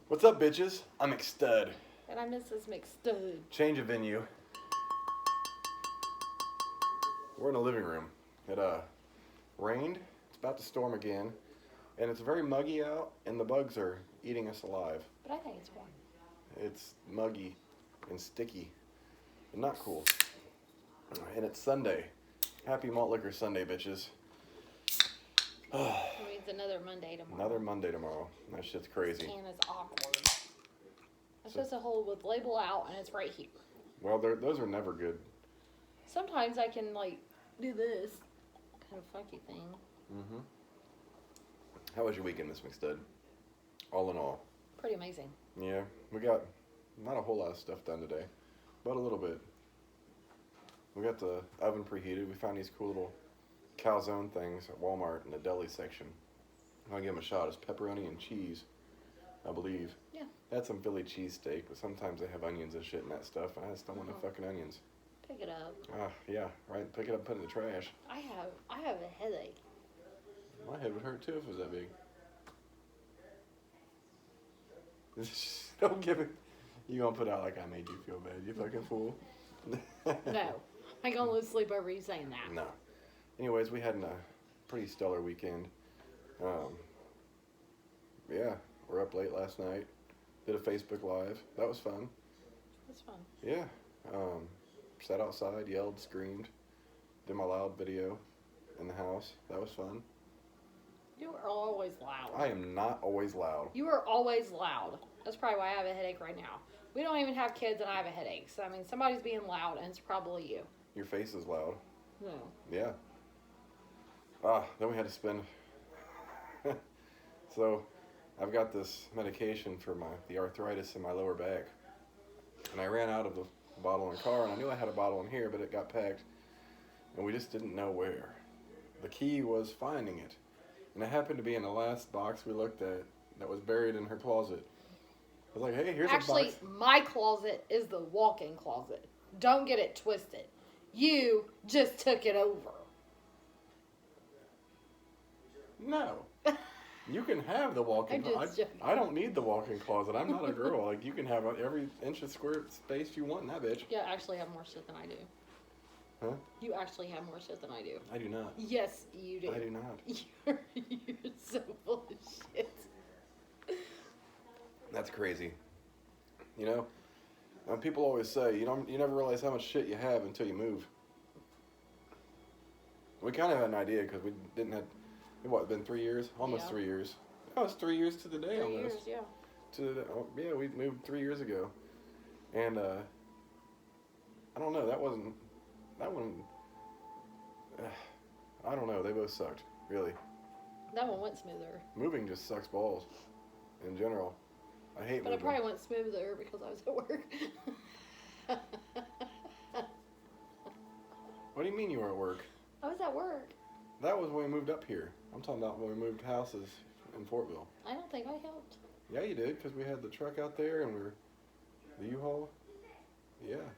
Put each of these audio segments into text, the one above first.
What's up, bitches? I'm McStud. And I'm Mrs. McStud. Change of venue. We're in a living room. It rained. It's about to storm again, and it's very muggy out, and the bugs are eating us alive. But I think it's warm. It's muggy and sticky, and not cool. And it's Sunday. Happy Malt Liquor Sunday, bitches. It means another Monday tomorrow. Another Monday tomorrow. That shit's crazy. Can is awkward. I'm supposed to hold with label out, and it's right here. Well, those are never good. Sometimes I can, do this kind of funky thing. Mm-hmm. How was your weekend, Miss McStud? All in all. Pretty amazing. Yeah, we got not a whole lot of stuff done today, but a little bit. We got the oven preheated. We found these cool little calzone things at Walmart in the deli section. I'm gonna give them a shot. It's pepperoni and cheese, I believe. Yeah. That's some Philly cheesesteak, but sometimes they have onions and shit in that stuff, and I just don't want no fucking onions. Pick it up. Yeah, right. Pick it up, put it in the trash. I have a headache. My head would hurt too if it was that big. Don't give it. You gonna put out like I made you feel bad, you fucking fool. No. I ain't gonna lose sleep over you saying that. No. Anyways, we had a pretty stellar weekend. Yeah, we're up late last night. Did a Facebook Live. That was fun. It's fun. Yeah. Sat outside, yelled, screamed. Did my loud video in the house. That was fun. You are always loud. I am not always loud. You are always loud. That's probably why I have a headache right now. We don't even have kids and I have a headache. So, somebody's being loud and it's probably you. Your face is loud. No. Yeah. Then we had to spend. So, I've got this medication for the arthritis in my lower back. And I ran out of the bottle in the car, and I knew I had a bottle in here, but it got packed. And we just didn't know where. The key was finding it. And it happened to be in the last box we looked at that was buried in her closet. I was like, hey, here's a box. Actually, my closet is the walk-in closet. Don't get it twisted. You just took it over. No. You can have the walk-in closet. I don't need the walk-in closet. I'm not a girl. You can have every inch of square space you want in that bitch. You actually have more shit than I do. Huh? You actually have more shit than I do. I do not. Yes, you do. I do not. You're so full of shit. That's crazy. People always say, you never realize how much shit you have until you move. We kind of had an idea because we didn't have, it's been 3 years? Almost Yeah. 3 years. Oh, it's 3 years to the day 3 almost. years, yeah. Yeah, we moved 3 years ago. And, I don't know, that one, I don't know, they both sucked, really. That one went smoother. Moving just sucks balls, in general. I hate But moving. it probably went smoother because I was at work. What do you mean you were at work? I was at work. That was when we moved up here. I'm talking about when we moved houses in Fortville. I don't think I helped. Yeah, you did, because we had the truck out there and the U-Haul. Yeah.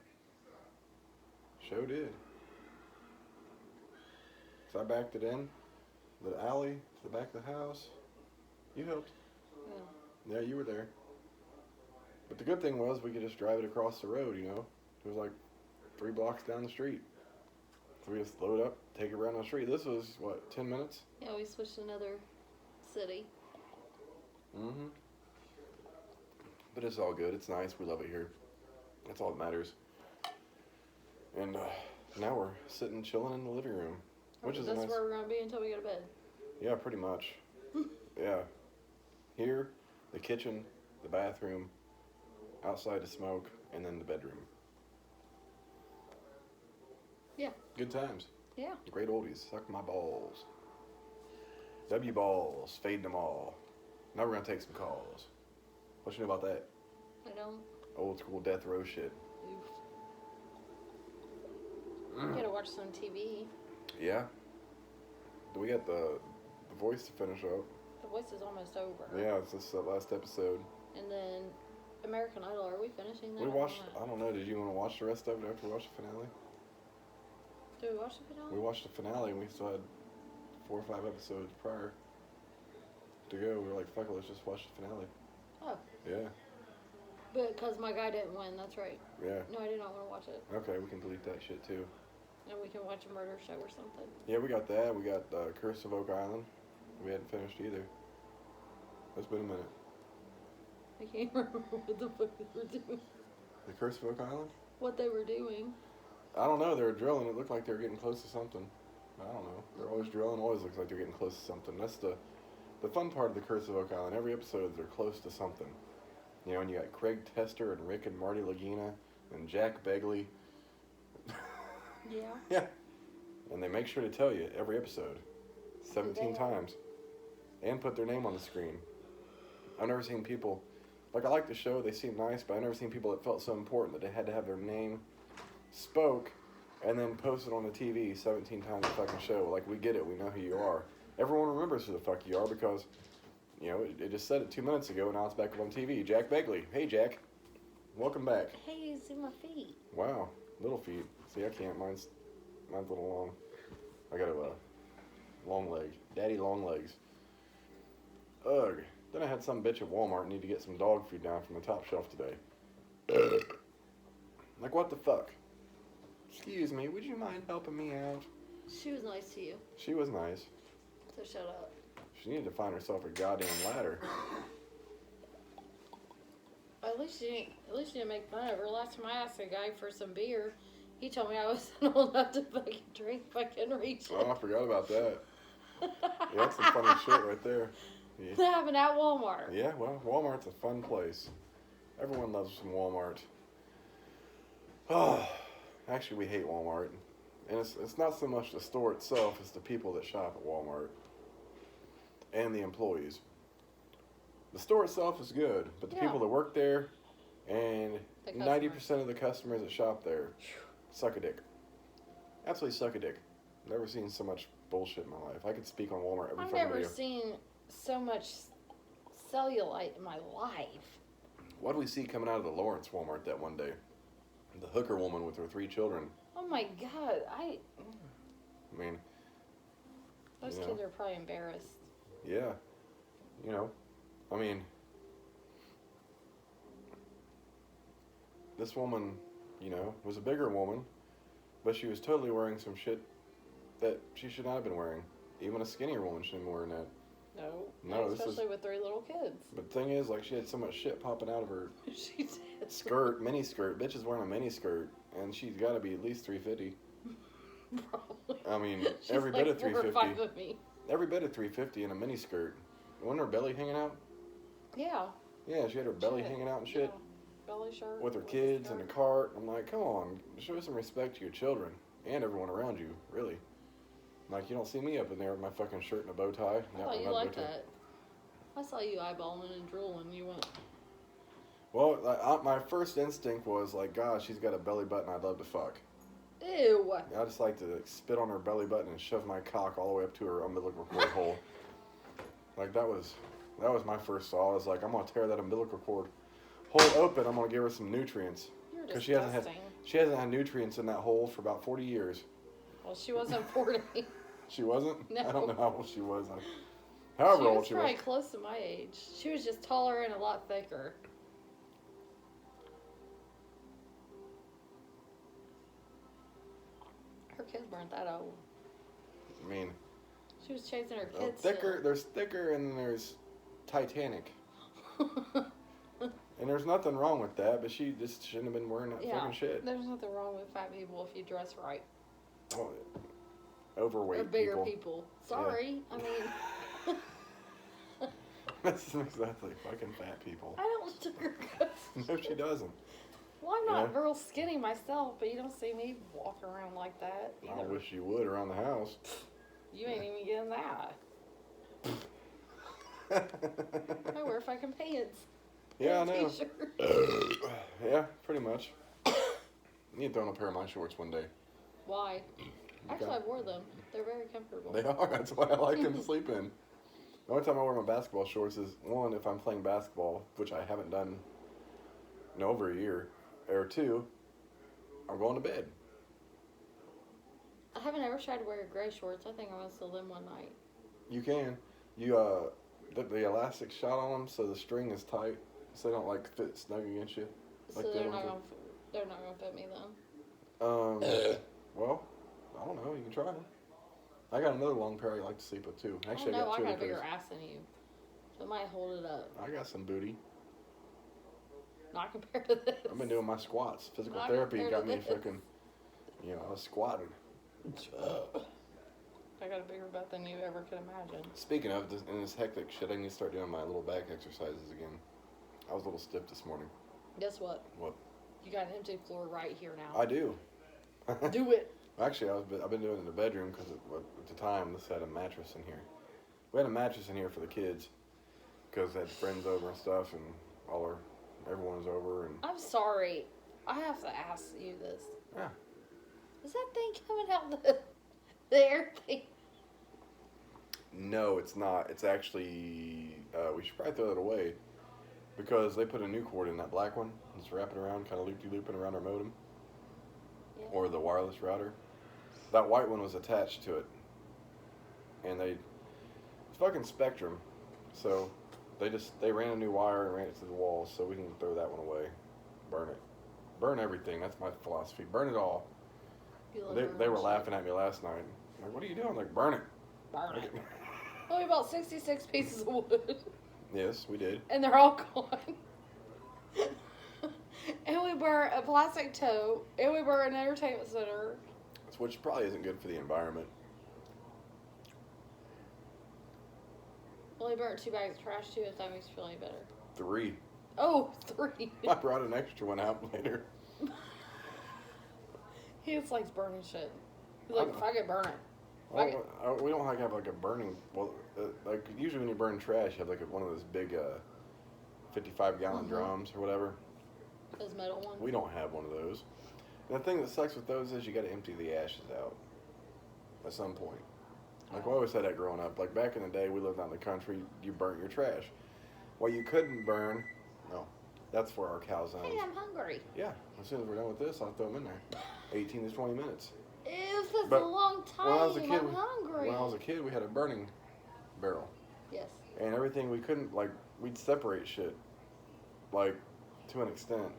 Sure did. So I backed it in, the alley, to the back of the house. You helped. Yeah, you were there. But the good thing was we could just drive it across the road, It was like 3 blocks down the street. So we just load up, take it around the street. This was, 10 minutes? Yeah, we switched to another city. Mm-hmm. But it's all good. It's nice. We love it here. That's all that matters. And now we're sitting, chilling in the living room. Which is That's nice. where we're going to be until we go to bed. Yeah, pretty much. Yeah. Here, the kitchen, the bathroom, outside to smoke, and then the bedroom. Yeah. Good times. Yeah. Great oldies. Suck my balls. W balls. Fade them all. Now we're going to take some calls. What you know about that? I don't. Old school death row shit. You gotta watch some TV. Yeah. We got the Voice to finish up. The Voice is almost over. Yeah, it's this last episode. And then American Idol, are we finishing that? We or watched, not? I don't know, did you want to watch the rest of it after we watched the finale? Did we watch the finale? We watched the finale and we still had 4 or 5 episodes prior to go. We were like, fuck it, let's just watch the finale. Oh. Yeah. But because my guy didn't win, that's right. Yeah. No, I did not want to watch it. Okay, we can delete that shit too. And we can watch a murder show or something. Yeah, we got that. We got Curse of Oak Island. We hadn't finished either. It's been a minute. I can't remember what the fuck they were doing. The Curse of Oak Island? What they were doing. I don't know. They were drilling. It looked like they were getting close to something. I don't know. They're always drilling. Always looks like they're getting close to something. That's the fun part of the Curse of Oak Island. Every episode, they're close to something. You know, and you got Craig Tester and Rick and Marty Lagina and Jack Begley. Yeah. Yeah. And they make sure to tell you every episode 17 times and put their name on the screen. I've never seen people, like I like the show, they seem nice, but I've never seen people that felt so important that they had to have their name spoke and then posted on the TV 17 times a fucking show. Like, we get it, we know who you are. Everyone remembers who the fuck you are because, you know, it just said it 2 minutes ago, and now it's back up on TV. Jack Begley. Hey, Jack. Welcome back. Hey, see my feet. Wow. Little feet. See, I can't. Mine's a little long. I got a long leg. Daddy long legs. Ugh. Then I had some bitch at Walmart need to get some dog food down from the top shelf today. Like, what the fuck? Excuse me, would you mind helping me out? She was nice to you, She was nice. so shut up. She needed to find herself a goddamn ladder. At least she didn't make fun of her. Last time I asked a guy for some beer, he told me I wasn't old enough to fucking drink if I couldn't reach it. Oh, I forgot about that. Yeah, that's some funny shit right there. Yeah. That happened at Walmart. Yeah, well, Walmart's a fun place. Everyone loves some Walmart. Oh, actually, we hate Walmart. And it's not so much the store itself, it's the people that shop at Walmart. And the employees. The store itself is good, but the people that work there and The 90% of the customers that shop there suck a dick. Absolutely suck a dick. Never seen so much bullshit in my life. I could speak on Walmart every I've fucking never video. seen so much cellulite in my life. What did we see coming out of the Lawrence Walmart that one day? The hooker woman with her 3 children. Oh my god, I mean, those you know, kids are probably embarrassed. yeah. You know, I mean, this woman, you know, was a bigger woman, but she was totally wearing some shit that she should not have been wearing. Even a skinnier woman shouldn't be wearing that. No, especially with 3 little kids. But the thing is, like, she had so much shit popping out of her She did. skirt, mini skirt. Bitch is wearing a mini skirt, and she's got to be at least 350. Probably. I mean, She's every like bit of 4 or 350. 5 of me. Every bit of 350 in a mini skirt. Wasn't her belly hanging out? Yeah. Yeah, she had her belly Shit. hanging out and shit. Yeah. Belly shirt. With her kids in the cart. I'm like, come on, show some respect to your children and everyone around you, really. Like, you don't see me up in there with my fucking shirt and a bow tie. I thought you liked that. I saw you eyeballing and drooling. You went. Well, my first instinct was like, God, she's got a belly button I'd love to fuck. Ew. I just like to spit on her belly button and shove my cock all the way up to her umbilical cord hole. Like, that was my first thought. I was like, I'm gonna tear that umbilical cord hole open. I'm gonna give her some nutrients. You're Because disgusting. she hasn't had nutrients in that hole for about 40 years. Well, she wasn't 40. She wasn't? No. I don't know how old she was. However old she was. She was probably close to my age. She was just taller and a lot thicker. Her kids weren't that old. I mean, She was chasing her kids. thicker. There's thicker and there's Titanic. And there's nothing wrong with that, but she just shouldn't have been wearing that fucking shit. There's nothing wrong with fat people if you dress right. Oh, overweight Or bigger people. Sorry. I mean, That's exactly fucking fat people. I don't sugarcoat. No, she doesn't. Well, I'm not real skinny myself, but you don't see me walking around like that either. I wish you would around the house. You ain't even getting that. I wear fucking pants. Yeah, I and a know. T-shirt. Yeah, pretty much. You need to throw on a pair of my shorts one day. Why? Actually, I wore them. They're very comfortable. They are. That's why I like them to sleep in. The only time I wear my basketball shorts is, one, if I'm playing basketball, which I haven't done in over a year, or two, I'm going to bed. I haven't ever tried to wear gray shorts. I think I'm going to steal them one night. You can. You, the elastic shot on them so the string is tight. So they don't like fit snug against you. Like So the they're other not ones gonna fit me then. Well, I don't know. You can try them. I got another long pair I like to sleep with too. Actually, I I got two got a of those. bigger ass than you, so it might hold it up. I got some booty. Not compared to this. I've been doing my squats. Physical Not therapy compared got to me this. fucking, I was squatting. I got a bigger butt than you ever could imagine. Speaking of, in this hectic shit, I need to start doing my little back exercises again. I was a little stiff this morning. Guess what? What? You got an empty floor right here now. I do. Do it. Actually, I've been doing it in the bedroom because at the time this had a mattress in here. We had a mattress in here for the kids because they had friends over and stuff, and everyone was over. And I'm sorry. I have to ask you this. yeah, Is that thing coming out the air thing? no, it's not. It's actually we should probably throw that away because they put a new cord in that black one. It's wrapping around, kind of looping around our modem or the wireless router. That white one was attached to it, and it's fucking Spectrum, so they ran a new wire and ran it to the wall, so we can throw that one away, burn everything. That's my philosophy. Burn it all. They were laughing at me last night. I'm like, what are you doing? I'm like, burn it. Burn it. Well, we bought 66 pieces of wood. Yes, we did. And they're all gone. And we burned a plastic tote. And we burned an entertainment center. Which probably isn't good for the environment. Well, we burnt 2 bags of trash too, if that makes you feel any better. 3. Oh, 3. I brought an extra one out later. He just likes burning shit. He's like, if I could burn it. We don't have like a burning. Well, like usually when you burn trash, you have like one of those big 55-gallon drums or whatever. Those metal ones? We don't have one of those. And the thing that sucks with those is you got to empty the ashes out at some point. Like we always had that growing up. Like back in the day, we lived out in the country. You burnt your trash. What you couldn't burn, no, that's for our calzones. Hey, I'm hungry. Yeah, as soon as we're done with this, I'll throw them in there. 18 to 20 minutes. Ew, that's a long time. When I was a kid, I'm hungry. When I was a kid, we had a burning barrel. Yes. And everything we couldn't, like, we'd separate shit, like, to an extent.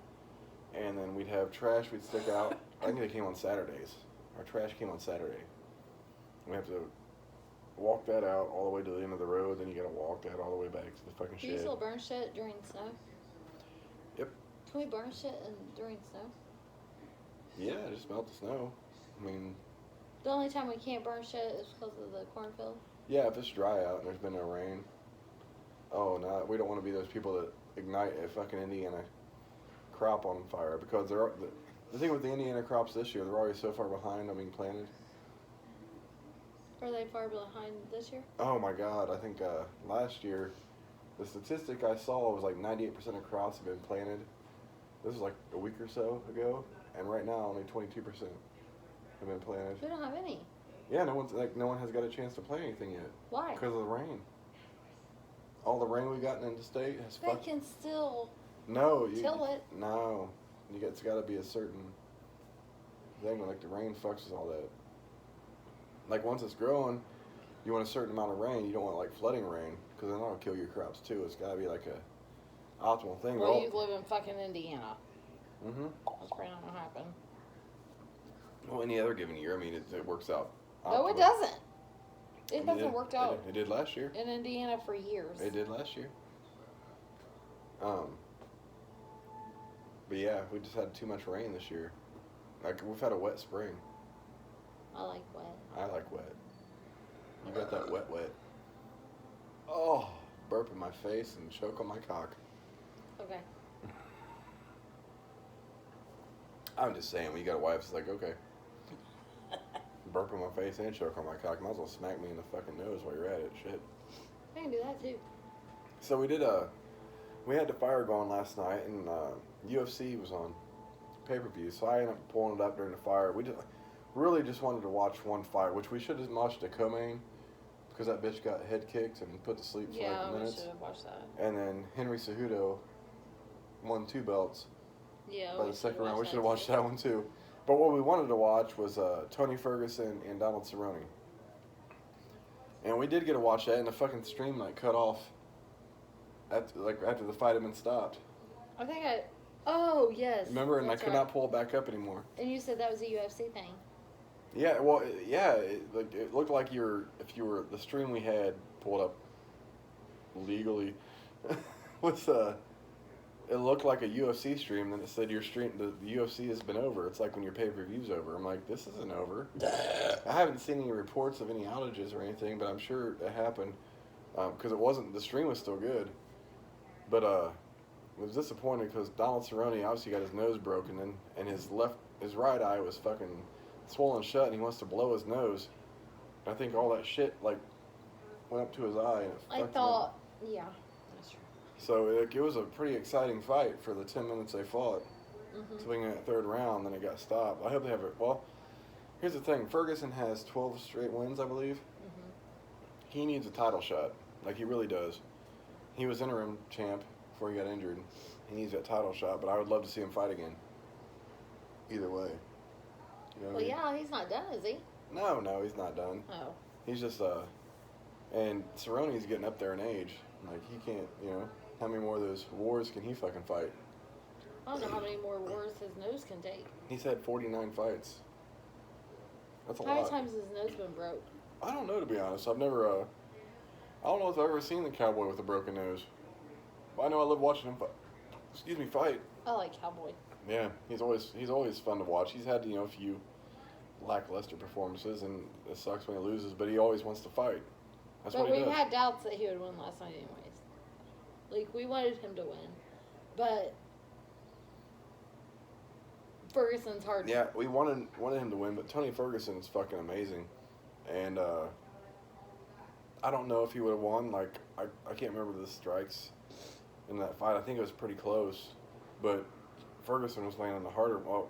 And then we'd have trash we'd stick out. I think it came on Saturdays. Our trash came on Saturday. We have to walk that out all the way to the end of the road, then you gotta walk that all the way back to the fucking shed. Do you still burn shit during the snow? Yep. Can we burn shit during snow? Yeah, just melt the snow. I mean... The only time we can't burn shit is because of the cornfield? Yeah, if it's dry out and there's been no rain. Oh, no, we don't want to be those people that ignite a fucking Indiana crop on fire, because the thing with the Indiana crops this year, they're already so far behind on being planted. Are they far behind this year? Oh my God, I think last year, the statistic I saw was like 98% of crops have been planted. This was like a week or so ago, and right now only 22% have been planted. We don't have any. Yeah, no one has got a chance to plant anything yet. Why? Because of the rain. All the rain we've gotten in the state has They can still till it. No, it's got to be a certain thing. Like the rain fucks with all that. Like once it's growing, you want a certain amount of rain. You don't want like flooding rain, because then that'll kill your crops too. It's got to be like a optimal thing. Well, you live in fucking Indiana. Mm-hmm. That's probably not gonna happen. Well, any other given year, I mean, it works out. No, it doesn't. It hasn't worked out. It did last year. In Indiana for years. It did last year. But yeah, we just had too much rain this year. Like, we've had a wet spring. I like wet. I like wet. You got that wet. Oh, burp in my face and choke on my cock. Okay. I'm just saying, when you got a wife, it's like, okay. Burp in my face and choke on my cock. Might as well smack me in the fucking nose while you're at it. Shit. I can do that too. So we had the fire going last night, and UFC was on pay-per-view, so I ended up pulling it up during the fire. We really just wanted to watch one fight, which we should have watched the co-main, because that bitch got head kicked and put to sleep for like minutes. Yeah, we should have watched that. And then Henry Cejudo won 2 belts by the second round. We should have watched that one too. But what we wanted to watch was Tony Ferguson and Donald Cerrone. And we did get to watch that, and the fucking stream like cut off after the fight had been stopped. I think I. Oh yes. Remember, and I that's could right. not pull it back up anymore. And you said that was a UFC thing. Yeah, well, yeah, it looked like if you were the stream we had pulled up legally was it looked like a UFC stream. Then it said your stream the UFC has been over. It's like when your pay-per-view's over. I'm like, this isn't over. I haven't seen any reports of any outages or anything, but I'm sure it happened because it wasn't. The stream was still good, but it was disappointing because Donald Cerrone obviously got his nose broken and his right eye was fucking swollen shut, and he wants to blow his nose. I think all that shit like went up to his eye. And it I fucked thought, yeah, that's true. So it was a pretty exciting fight for the 10 minutes they fought. Mm-hmm. So in that third round, then it got stopped. I hope they have it. Well, here's the thing: Ferguson has 12 straight wins, I believe. Mm-hmm. He needs a title shot, like he really does. He was interim champ before he got injured. He needs that title shot, but I would love to see him fight again. Either way. You know Well, yeah, he's not done, is he? No, he's not done. Oh. He's just and Cerrone's getting up there in age. Like he can't, how many more of those wars can he fucking fight? I don't know how many more wars his nose can take. He's had 49 fights. That's a How many lot. times has his nose been broke? I don't know, to be honest. I've never, I don't know if I've ever seen the cowboy with a broken nose. But I know I love watching him fight. I like Cowboy. Yeah, he's always fun to watch. He's had, a few lackluster performances, and it sucks when he loses, but he always wants to fight. That's But what he we does. had doubts that he would win last night anyways. Like, we wanted him to win. But Ferguson's hard. Yeah, we wanted him to win, but Tony Ferguson is fucking amazing. And I don't know if he would have won. Like, I can't remember the strikes in that fight. I think it was pretty close. But Ferguson was landing the harder. Well,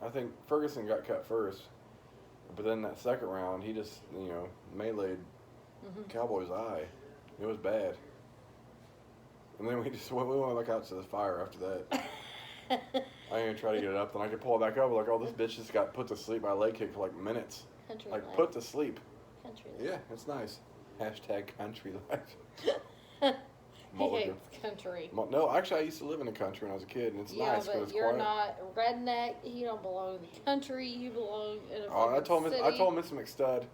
I think Ferguson got cut first. But then that second round, he just, meleeed Cowboy's eye. It was bad. And then we went back out to the fire after that. I ain't gonna try to get it up. Then I could pull it back up. Like, oh, this bitch just got put to sleep by a leg kick for like minutes. Country Like, life. put to sleep. Country Yeah, life. it's nice. Hashtag country life. He hates country. No, actually, I used to live in the country when I was a kid, and it's Yeah, nice because but it's you're quiet. not redneck. You don't belong in the country. You belong in a Oh, I told city. Miss McStud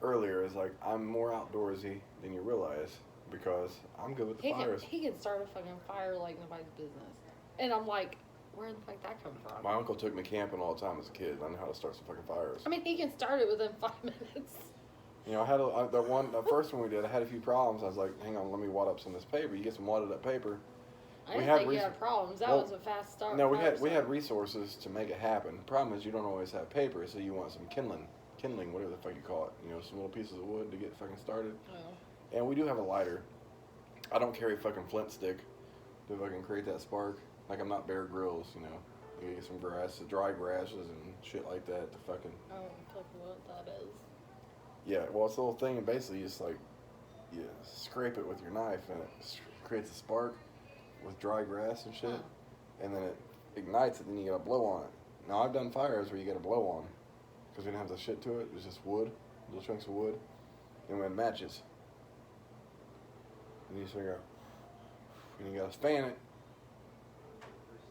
earlier, is like, I'm more outdoorsy than you realize because I'm good with the fires. He can start a fucking fire like nobody's business. And I'm like, where the fuck that come from? My uncle took me camping all the time as a kid. I know how to start some fucking fires. I mean, he can start it within 5 minutes. I had the first one we did. I had a few problems. I was like, hang on, let me wad up some of this paper. You get some wadded up paper. I didn't think you had problems. That was a fast start. No, we had resources to make it happen. The problem is you don't always have paper, so you want some kindling, whatever the fuck you call it. Some little pieces of wood to get fucking started. Oh. And we do have a lighter. I don't carry a fucking flint stick to fucking create that spark. Like, I'm not Bear Grylls, You get some grass, dry grasses and shit like that to fucking... I don't fucking know what that is. Yeah, well, it's a little thing, and basically you just, like, you scrape it with your knife, and it creates a spark with dry grass and shit. Huh. And then it ignites it, and then you gotta blow on it. Now, I've done fires where you gotta blow on, because we didn't have the shit to it. It was just wood, little chunks of wood, and when it matches. And you just figure out, and you gotta fan it,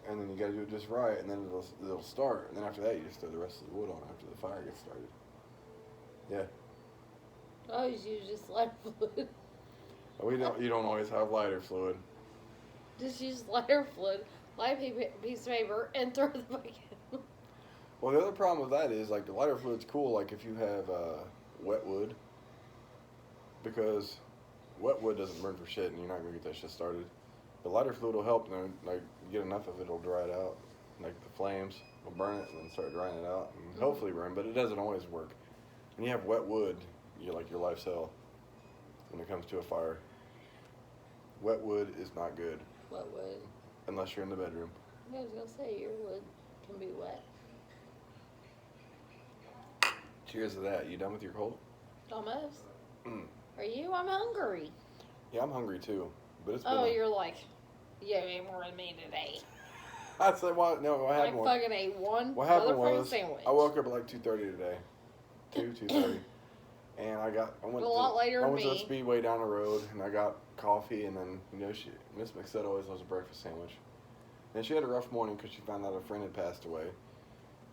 and then you gotta do it just right, and then it'll start. And then after that, you just throw the rest of the wood on after the fire gets started. Yeah. I always use just lighter fluid. You don't always have lighter fluid. Just use lighter fluid, light piece of paper, and throw the fucking... Well, the other problem with that is, like, the lighter fluid's cool, like, if you have wet wood, because wet wood doesn't burn for shit, and you're not going to get that shit started. The lighter fluid will help, like, you get enough of it, it'll dry it out. Like, the flames will burn it and then start drying it out, and hopefully burn, but it doesn't always work. When you have wet wood, you're like, your life's hell when it comes to a fire. Wet wood is not good. What wood? Unless you're in the bedroom. I was gonna say your wood can be wet. Cheers to that. You done with your cold? Almost. Mm. Are you? I'm hungry. Yeah, I'm hungry too. But it's been Oh, you're like, you ate more than me today. I said, what? No, what happened I was... fucking ate one What happened motherfucking was, sandwich. I woke up at like 2:30 today. 2:30. And I went A lot later I than went to the me. Speedway down the road, and I got coffee, and then, Miss McSett always loves a breakfast sandwich. And she had a rough morning because she found out a friend had passed away.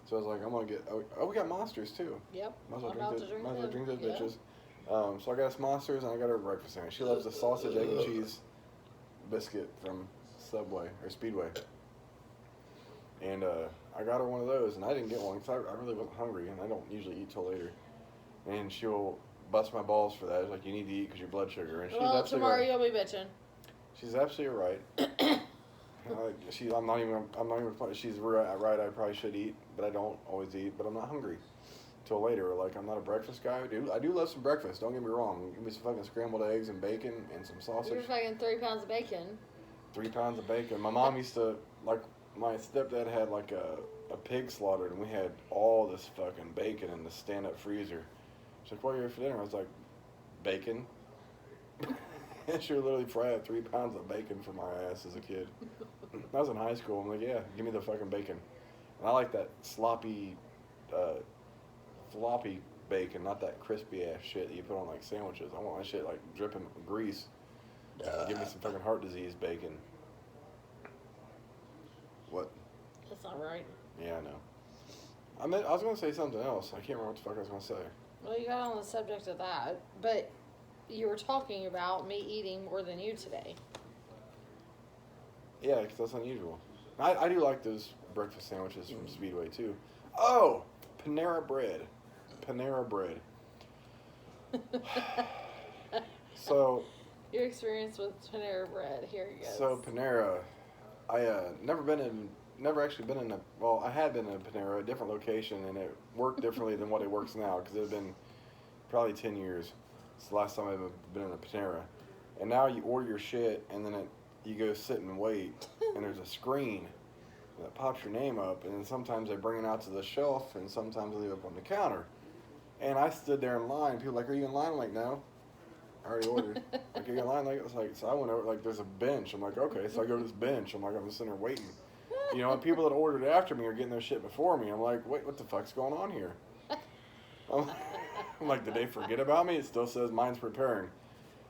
So I was like, I'm going to get, we got Monsters too. Yep. Might as I'm about to drink those Yep. bitches. So I got us Monsters, and I got her a breakfast sandwich. She loves the sausage, egg, and cheese biscuit from Subway, or Speedway. And I got her one of those, and I didn't get one because I really wasn't hungry, and I don't usually eat till later. And she'll bust my balls for that. It's like, you need to eat because your blood sugar. And she's Well, absolutely tomorrow right. you'll be bitching. She's absolutely right. I'm not even. She's right. I probably should eat, but I don't always eat. But I'm not hungry till later. Like, I'm not a breakfast guy. I do love some breakfast. Don't get me wrong. Give me some fucking scrambled eggs and bacon and some sausage. You're fucking 3 pounds of bacon. 3 pounds of bacon. My mom used to, like, my stepdad had like a pig slaughtered, and we had all this fucking bacon in the stand-up freezer. She's like, "What are you for dinner?" I was like, "Bacon." And she would literally fry 3 pounds of bacon for my ass as a kid. I was in high school. I'm like, "Yeah, give me the fucking bacon." And I like that sloppy bacon, not that crispy ass shit that you put on like sandwiches. I want my shit like dripping with grease. Give me some fucking heart disease bacon. What? That's not right. Yeah, I know. I was gonna say something else. I can't remember what the fuck I was gonna say. Well, you got on the subject of that, but you were talking about me eating more than you today. Yeah, because that's unusual. I do like those breakfast sandwiches from Speedway too. Oh, Panera Bread. Panera Bread. So. Your experience with Panera Bread. Here you go. So Panera, I never actually been in a. Well, I had been in a Panera, a different location, and it worked differently than what it works now because it had been probably 10 years. It's the last time I've been in a Panera, and now you order your shit, and then you go sit and wait, and there's a screen that pops your name up, and then sometimes they bring it out to the shelf, and sometimes they leave it up on the counter. And I stood there in line. People were like, "Are you in line?" I'm like, "No, I already ordered." Like, "Are you in line?" Like, it was like, so I went over. Like, there's a bench. I'm like, okay. So I go to this bench. I'm like, I'm just sitting there waiting. You know, and people that ordered after me are getting their shit before me. I'm like, wait, what the fuck's going on here? I'm like, did they forget about me? It still says mine's preparing.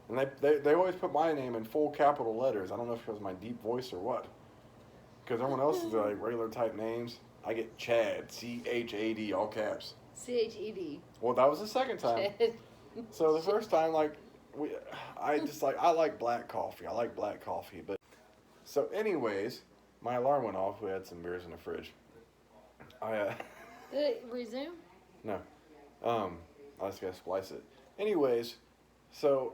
And they always put my name in full capital letters. I don't know if it was my deep voice or what. Because everyone else is like regular type names. I get Chad, C-H-A-D, all caps. C-H-E-D. Well, that was the second time. So the first time, like, I like black coffee. I like black coffee. But so anyways, my alarm went off. We had some beers in the fridge. Did it resume? No. I just gotta splice it. Anyways, so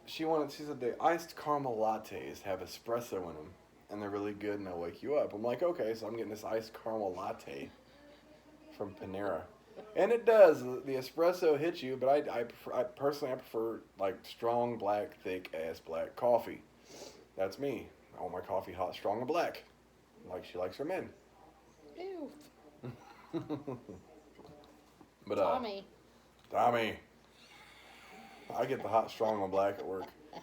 she said the iced caramel lattes have espresso in them, and they're really good, and they'll wake you up. I'm like, okay, so I'm getting this iced caramel latte from Panera. And it does. The espresso hits you, but I personally prefer like strong black, thick ass black coffee. That's me. I want my coffee hot, strong, and black, like she likes her men. Ew. But Tommy. I get the hot, strong, and black at work. He's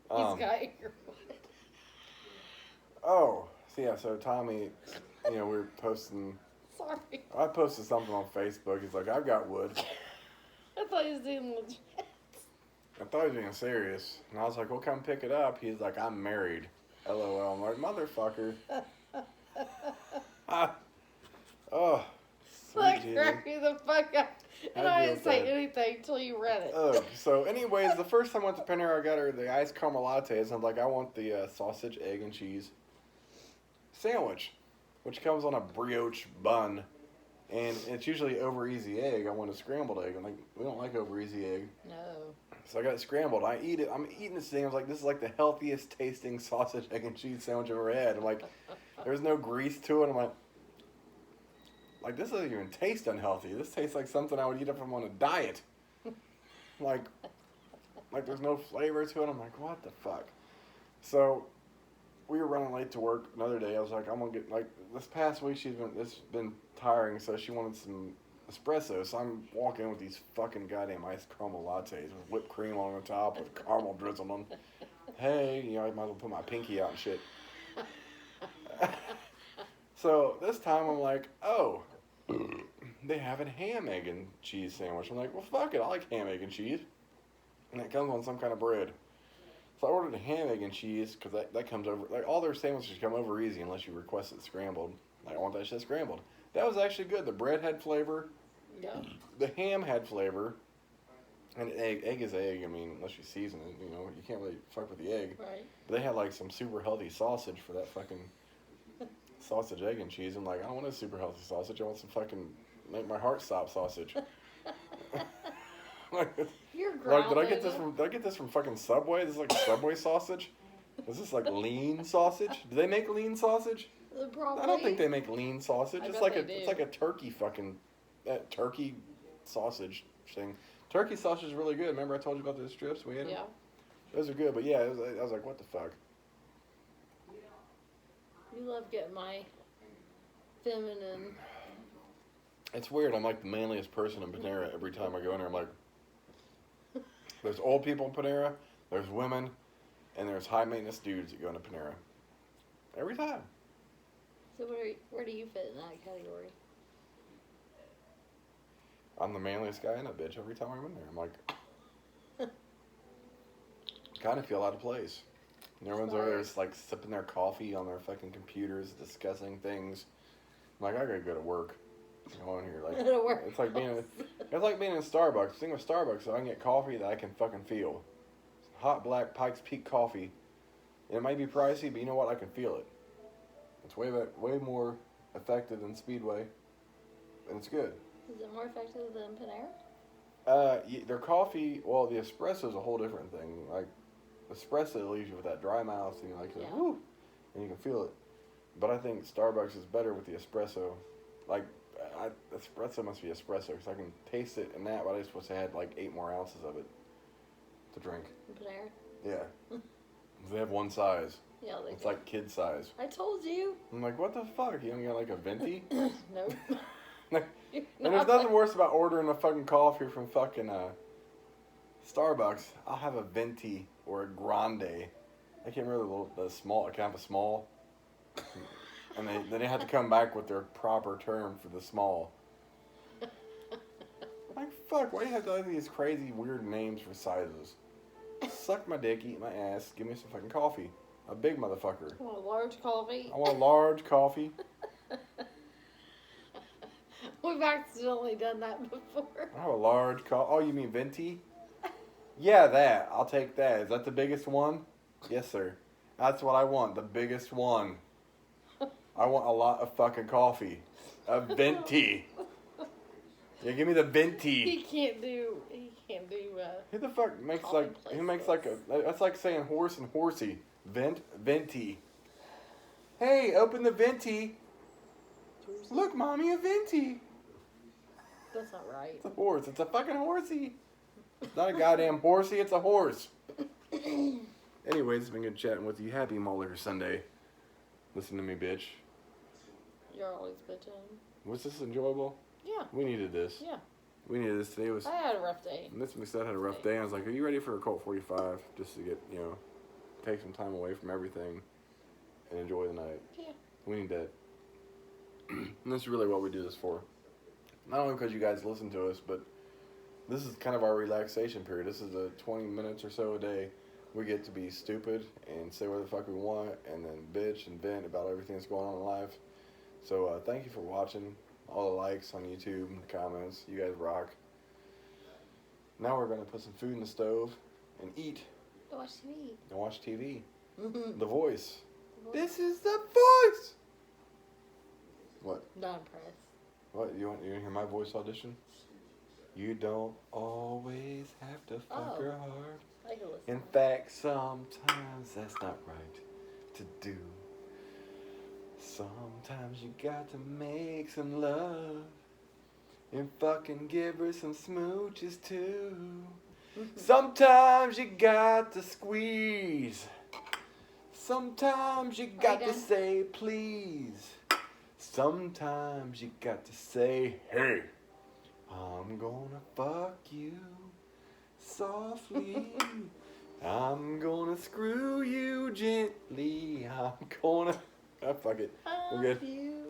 got your. Oh, so yeah. So Tommy, we were posting. Sorry. I posted something on Facebook. He's like, I've got wood. I thought he was doing legit. I thought he was being serious. And I was like, well, come pick it up. He's like, I'm married. LOL. I'm like, motherfucker. Oh, Like, sweet crack me the fuck up. And I didn't say bad. anything until you read it. Ugh. So anyways, the first time I went to Panera, I got her the iced caramel lattes. I'm like, I want the sausage, egg, and cheese sandwich, which comes on a brioche bun. And it's usually over easy egg. I want a scrambled egg. I'm like, we don't like over easy egg. No. So I got it scrambled. I eat it. I'm eating this thing. I was like, this is like the healthiest tasting sausage, egg, and cheese sandwich I've ever had. I'm like, there's no grease to it. I'm like, this doesn't even taste unhealthy. This tastes like something I would eat if I'm on a diet. Like there's no flavor to it. I'm like, what the fuck? So we were running late to work another day. I was like, I'm gonna get, like, this past week it's been tiring, so she wanted some espresso. So I'm walking in with these fucking goddamn iced caramel lattes with whipped cream on the top with caramel drizzled on them. Hey, I might as well put my pinky out and shit. So this time I'm like, oh, they have a ham, egg, and cheese sandwich. I'm like, well, fuck it. I like ham, egg, and cheese. And it comes on some kind of bread. So I ordered a ham, egg, and cheese because that comes over. Like, all their sandwiches come over easy unless you request it scrambled. Like, I want that shit scrambled. That was actually good. The bread had flavor. Yeah. The ham had flavor. And egg is egg. I mean, unless you season it, you know, you can't really fuck with the egg. Right. But they had like some super healthy sausage for that fucking sausage, egg, and cheese. I'm like, I don't want a super healthy sausage. I want some fucking make my heart stop sausage. You're Like, grounded. did I get this from fucking Subway? This is like Subway sausage. Is this like lean sausage? Do they make lean sausage? Probably. I don't think they make lean sausage. I It's bet like they it's do. like a turkey fucking that turkey sausage thing. Turkey sausage is really good. Remember I told you about those strips we had? Yeah. Those are good, but yeah, I was like, what the fuck? You love getting my feminine. It's weird. I'm like the manliest person in Panera every time I go in there. I'm like, there's old people in Panera, there's women, and there's high maintenance dudes that go into Panera. Every time. So where do you fit in that category? I'm the manliest guy in that bitch every time I'm in there. I'm like, kind of feel out of place. And everyone's over there just like sipping their coffee on their fucking computers, discussing things. I'm like, I gotta go to work. Go in here, like Go to work. it's like being in Starbucks. The thing with Starbucks, so I can get coffee that I can fucking feel. Hot black Pikes Peak coffee. It might be pricey, but you know what? I can feel it. It's way more effective than Speedway, and it's good. Is it more effective than Panera? Their coffee, well, the espresso is a whole different thing. Like, espresso leaves you with that dry mouth, and you're like, Yeah. whoo, and you can feel it. But I think Starbucks is better with the espresso. Like, espresso must be espresso, because I can taste it in that, but I just wish I had like 8 more ounces of it to drink. Panera? Yeah. They have one size. Yeah, they It's do. like kid size. I told you. I'm like, what the fuck? You only got like a venti? Nope. And there's nothing worse about ordering a fucking coffee from fucking Starbucks. I'll have a venti or a grande. I can't remember the small. I can have a small. And they had to come back with their proper term for the small. Like, fuck, why do you have to have these crazy, weird names for sizes? Suck my dick, eat my ass, give me some fucking coffee. A big motherfucker. I want a large coffee. I want a large coffee. We've accidentally done that before. I have a large coffee. Oh, you mean venti? Yeah, that. I'll take that. Is that the biggest one? Yes, sir. That's what I want, the biggest one. I want a lot of fucking coffee. A venti. Yeah, give me the venti. He can't do. Who the fuck makes Coffee who makes like a, that's like saying horse and horsey. Venti. Hey, open the venti. Look, mommy, a venti. That's not right. It's a horse. It's a fucking horsey. It's not a goddamn horsey, it's a horse. Anyways, it's been good chatting with you. Happy Muller Sunday. Listen to me, bitch. You're always bitching. Was this enjoyable? Yeah. We needed this. Yeah. We needed this. Today was... I had a rough day. This Mixed had a rough day. I was like, are you ready for a Colt 45? Just to get, take some time away from everything and enjoy the night. Yeah. We need that. And this is really what we do this for. Not only because you guys listen to us, but this is kind of our relaxation period. This is a 20 minutes or so a day. We get to be stupid and say what the fuck we want and then bitch and vent about everything that's going on in life. So thank you for watching. All the likes on YouTube and the comments. You guys rock. Now we're going to put some food in the stove and eat Watch TV. and watch TV. Mm-hmm. The Voice. This is The Voice! What? Not impressed. What? You want to hear my voice audition? You don't always have to fuck her hard. I can listen. In fact, sometimes that's not right to do. Sometimes you got to make some love and fucking give her some smooches too. Sometimes you got to squeeze. Sometimes you got to say please. Sometimes you got to say, hey, I'm gonna fuck you softly. I'm gonna screw you gently. I'm gonna... Oh, fuck it. We're good. You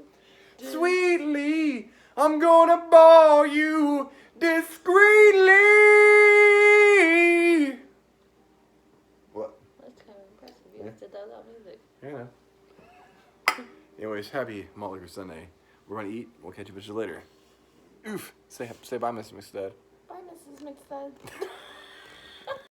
Sweetly, I'm gonna ball you discreetly. What? That's kind of impressive. You Yeah. did that without music. Yeah. Anyways, happy Malt Liquor Sunday. We're gonna eat. We'll catch you bitches later. Oof. Say bye, Mr. McStud. Bye, Mrs. McStud.